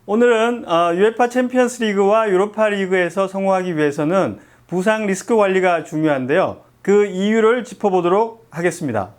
오늘은 UEFA 챔피언스 리그와 유로파 리그에서 성공하기 위해서는 부상 리스크 관리가 중요한데요. 그 이유를 짚어보도록 하겠습니다.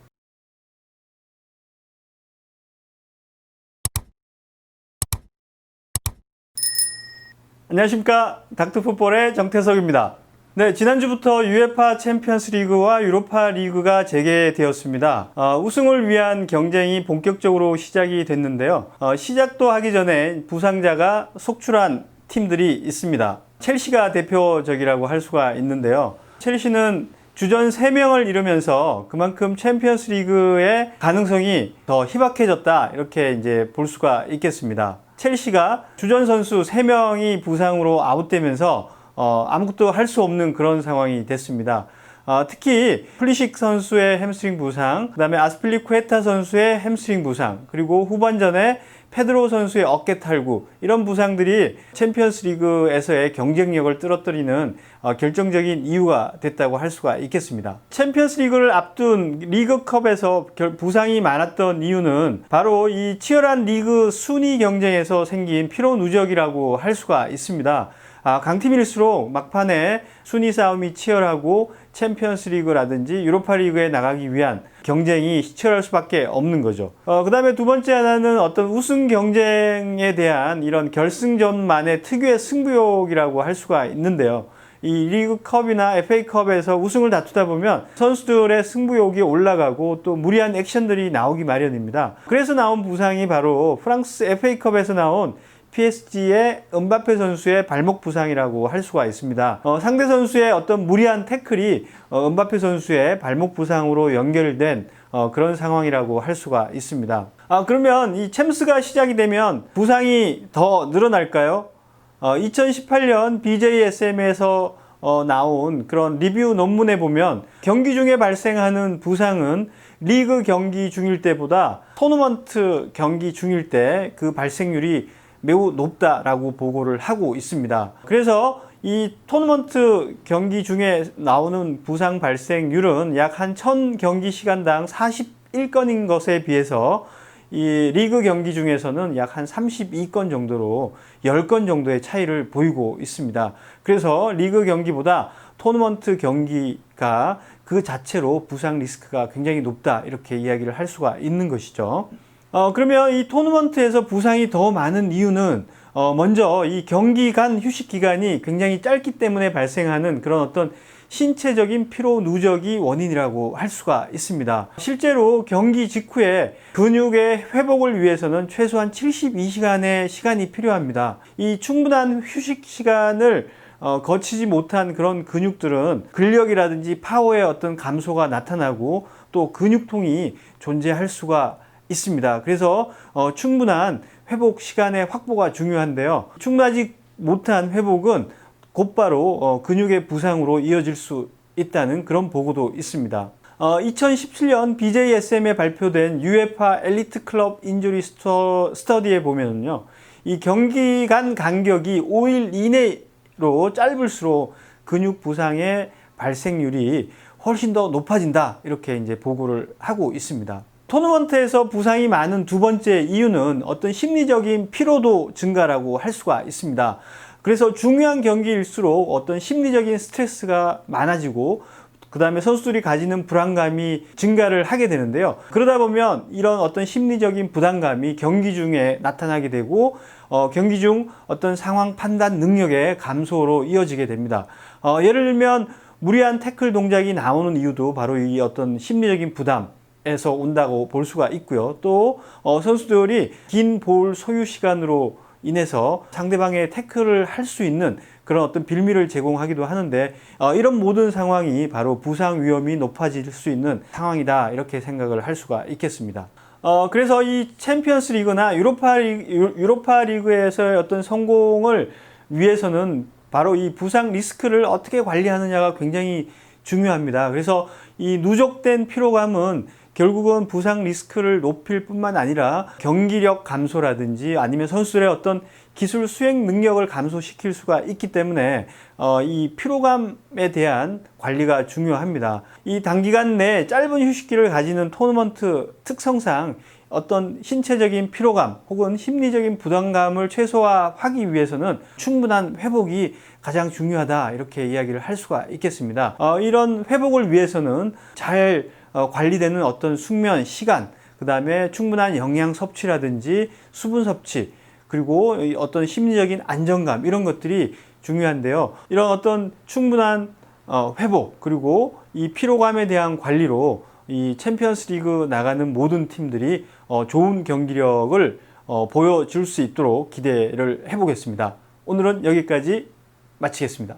안녕하십니까, 닥터풋볼의 정태석입니다. 네, 지난주부터 UEFA 챔피언스 리그와 유로파 리그가 재개되었습니다. 우승을 위한 경쟁이 본격적으로 시작이 됐는데요. 시작도 하기 전에 부상자가 속출한 팀들이 있습니다. 첼시가 대표적이라고 할 수가 있는데요. 첼시는 주전 3명을 잃으면서 그만큼 챔피언스 리그의 가능성이 더 희박해졌다, 이렇게 이제 볼 수가 있겠습니다. 첼시가 주전 선수 3명이 부상으로 아웃되면서 아무것도 할 수 없는 그런 상황이 됐습니다. 특히 플리식 선수의 햄스트링 부상, 그 다음에 아스필리쿠에타 선수의 햄스트링 부상, 그리고 후반전에 페드로 선수의 어깨 탈구, 이런 부상들이 챔피언스 리그에서의 경쟁력을 떨어뜨리는 결정적인 이유가 됐다고 할 수가 있겠습니다. 챔피언스 리그를 앞둔 리그컵에서 부상이 많았던 이유는 바로 이 치열한 리그 순위 경쟁에서 생긴 피로 누적이라고 할 수가 있습니다. 강팀일수록 막판에 순위 싸움이 치열하고 챔피언스 리그라든지 유로파 리그에 나가기 위한 경쟁이 치열할 수밖에 없는 거죠. 그 다음에 두 번째 하나는 어떤 우승 경쟁에 대한 이런 결승전만의 특유의 승부욕이라고 할 수가 있는데요. 이 리그컵이나 FA컵에서 우승을 다투다 보면 선수들의 승부욕이 올라가고 또 무리한 액션들이 나오기 마련입니다. 그래서 나온 부상이 바로 프랑스 FA컵에서 나온 PSG의 은바페 선수의 발목 부상이라고 할 수가 있습니다. 상대 선수의 어떤 무리한 태클이 은바페 선수의 발목 부상으로 연결된 그런 상황이라고 할 수가 있습니다. 그러면 이 챔스가 시작이 되면 부상이 더 늘어날까요? 2018년 BJSM에서 나온 그런 리뷰 논문에 보면 경기 중에 발생하는 부상은 리그 경기 중일 때보다 토너먼트 경기 중일 때 그 발생률이 매우 높다라고 보고를 하고 있습니다. 그래서 이 토너먼트 경기 중에 나오는 부상 발생률은 약 한 1000경기 시간당 41건인 것에 비해서 이 리그 경기 중에서는 약 한 32건 정도로 10건 정도의 차이를 보이고 있습니다. 그래서 리그 경기보다 토너먼트 경기가 그 자체로 부상 리스크가 굉장히 높다, 이렇게 이야기를 할 수가 있는 것이죠. 그러면 이 토너먼트에서 부상이 더 많은 이유는 먼저 이 경기 간 휴식 기간이 굉장히 짧기 때문에 발생하는 그런 어떤 신체적인 피로 누적이 원인이라고 할 수가 있습니다. 실제로 경기 직후에 근육의 회복을 위해서는 최소한 72시간의 시간이 필요합니다. 이 충분한 휴식 시간을 거치지 못한 그런 근육들은 근력이라든지 파워의 어떤 감소가 나타나고 또 근육통이 존재할 수가 있습니다. 그래서 충분한 회복 시간의 확보가 중요한데요. 충분하지 못한 회복은 곧바로 근육의 부상으로 이어질 수 있다는 그런 보고도 있습니다. 2017년 BJSM에 발표된 UEFA 엘리트 클럽 인주리 스터디에 보면요, 이 경기 간 간격이 5일 이내로 짧을수록 근육 부상의 발생률이 훨씬 더 높아진다, 이렇게 이제 보고를 하고 있습니다. 토너먼트에서 부상이 많은 두 번째 이유는 어떤 심리적인 피로도 증가라고 할 수가 있습니다. 그래서 중요한 경기일수록 어떤 심리적인 스트레스가 많아지고 그 다음에 선수들이 가지는 불안감이 증가를 하게 되는데요. 그러다 보면 이런 어떤 심리적인 부담감이 경기 중에 나타나게 되고 경기 중 어떤 상황 판단 능력의 감소로 이어지게 됩니다. 예를 들면 무리한 태클 동작이 나오는 이유도 바로 이 어떤 심리적인 부담 에서 온다고 볼 수가 있고요. 또 선수들이 긴 볼 소유 시간으로 인해서 상대방의 태클을 할 수 있는 그런 어떤 빌미를 제공하기도 하는데 이런 모든 상황이 바로 부상 위험이 높아질 수 있는 상황이다, 이렇게 생각을 할 수가 있겠습니다. 그래서 이 챔피언스 리그나 유로파 리그에서의 어떤 성공을 위해서는 바로 이 부상 리스크를 어떻게 관리하느냐가 굉장히 중요합니다. 그래서 이 누적된 피로감은 결국은 부상 리스크를 높일 뿐만 아니라 경기력 감소라든지 아니면 선수들의 어떤 기술 수행 능력을 감소시킬 수가 있기 때문에 이 피로감에 대한 관리가 중요합니다. 이 단기간 내에 짧은 휴식기를 가지는 토너먼트 특성상 어떤 신체적인 피로감 혹은 심리적인 부담감을 최소화하기 위해서는 충분한 회복이 가장 중요하다, 이렇게 이야기를 할 수가 있겠습니다. 이런 회복을 위해서는 잘 관리되는 어떤 숙면 시간, 그 다음에 충분한 영양 섭취라든지 수분 섭취, 그리고 어떤 심리적인 안정감, 이런 것들이 중요한데요. 이런 어떤 충분한 회복, 그리고 이 피로감에 대한 관리로 이 챔피언스 리그 나가는 모든 팀들이 좋은 경기력을 보여줄 수 있도록 기대를 해보겠습니다. 오늘은 여기까지 마치겠습니다.